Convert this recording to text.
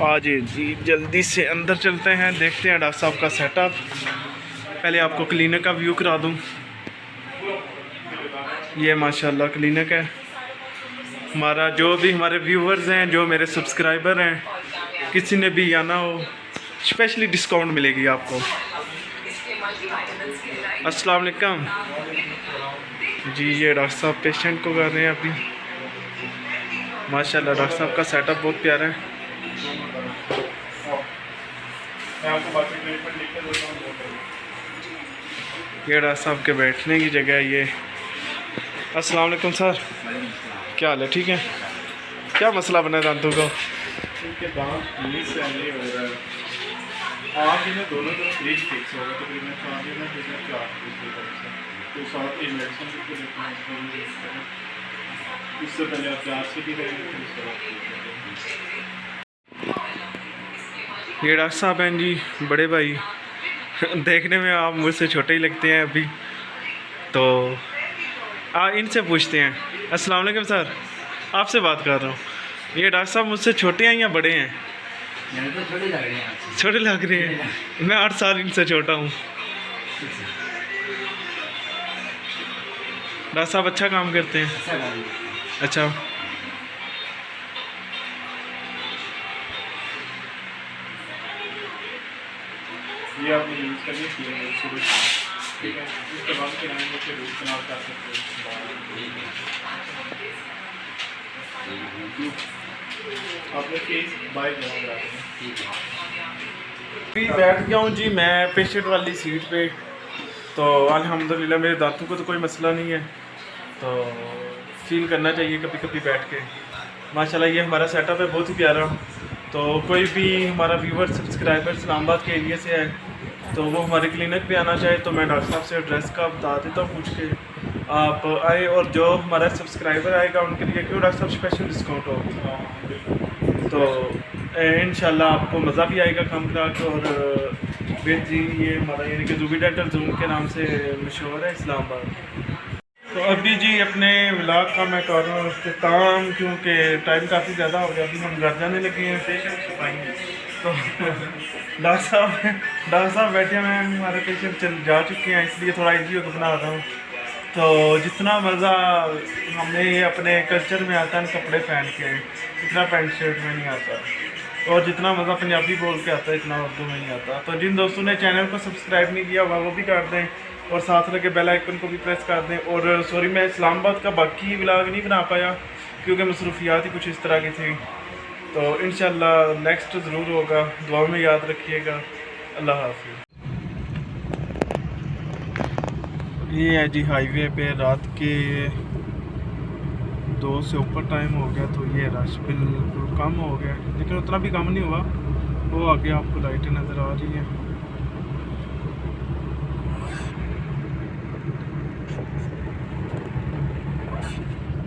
आज जी जल्दी से अंदर चलते हैं, देखते हैं डॉक्टर साहब का सेटअप। पहले आपको क्लिनिक का व्यू करा दूं। ये माशाल्लाह क्लिनिक है हमारा। जो भी हमारे व्यूवर्स हैं, जो मेरे सब्सक्राइबर हैं, किसी ने भी आना हो स्पेशली डिस्काउंट मिलेगी आपको। अस्सलाम वालेकुम जी। ये डॉक्टर साहब पेशेंट को कर रहे हैं अभी। माशाल्लाह डॉक्टर साहब का सेटअप बहुत प्यारा है। ये डॉक्टर साहब के बैठने की जगह है ये। अस्सलाम वालेकुम सर, क्या हाल है? ठीक है। क्या मसला बना दांतों का? आज इन्हें दोनों तरफ एक फिक्स होगा, तकरीबन 4 दिन में 4 तो साथ ही मेडिसिन भी देते हैं। उससे पहले आप 4 से भी रहेंगे। ये डॉक्टर साहब हैं जी, बड़े भाई। देखने में आप मुझसे छोटे ही लगते हैं अभी, तो इनसे पूछते हैं। अस्सलाम वालेकुम सर, आपसे बात कर रहा हूँ। ये डॉक्टर साहब मुझसे छोटे हैं या बड़े हैं? तो छोटे लग रहे हैं। छोटे लग रहे हैं। मैं 8 साल इनसे छोटा हूँ। डॉक्टर साहब अच्छा काम करते हैं। अच्छा, ये आपने यूज़ करनी चाहिए सुबह, ठीक है। उसके बाद फिर आएंगे, फिर रूट कनाल कर सकते हैं। आपने फेस बाय अभी बैठ गया हूँ जी मैं पेशेंट वाली सीट पे। तो अल्हम्दुलिल्लाह मेरे दांतों को तो कोई मसला नहीं है, तो फील करना चाहिए कभी कभी बैठ के। माशाल्लाह ये हमारा सेटअप है बहुत ही प्यारा। तो कोई भी हमारा व्यूवर सब्सक्राइबर इस्लामाबाद के एरिया से है तो वो हमारे क्लिनिक पे आना चाहे तो मैं डॉक्टर साहब से एड्रेस का बता देता हूँ, पूछ के आप आए। और जो हमारा सब्सक्राइबर आएगा उनके लिए क्यों डॉक्टर साहब स्पेशल डिस्काउंट हो, तो इंशाल्लाह आपको मज़ा भी आएगा काम करा के। और बेट जी ये हमारा यानी कि जूबी डेंटल जूम के नाम से मशहूर है इस्लामाबाद। तो अभी जी अपने व्लॉग का मैं कर रहा हूँ इख्तिताम, क्योंकि टाइम काफ़ी ज़्यादा हो गया। अभी हम घर जाने लगे हैं। पेशेंट छुपाएंगे तो डॉक्टर साहब बैठे हुए हैं, हमारे पेशेंट चल जा चुके हैं, इसलिए थोड़ा ईजी होकर बना रहा हूँ। तो जितना मज़ा हमें अपने कल्चर में आता है कपड़े पहन के, इतना पैंट शर्ट में नहीं आता। और जितना मज़ा पंजाबी बोल के आता है इतना उर्दू में नहीं आता। तो जिन दोस्तों ने चैनल को सब्सक्राइब नहीं किया वो भी कर दें, और साथ लगे बेल आइकन को भी प्रेस कर दें। और सॉरी मैं इस्लामाबाद का बाकी व्लॉग नहीं बना पाया क्योंकि मसरूफियात ही कुछ इस तरह की थी। तो इंशाल्लाह नेक्स्ट ज़रूर होगा, दुआ में याद रखिएगा। अल्लाह हाफ़िज़। ये है जी हाईवे पे, रात के 2 से ऊपर टाइम हो गया, तो ये रश बिल्कुल कम हो गया, लेकिन उतना भी कम नहीं हुआ। वो आगे आपको लाइटें नज़र आ रही हैं।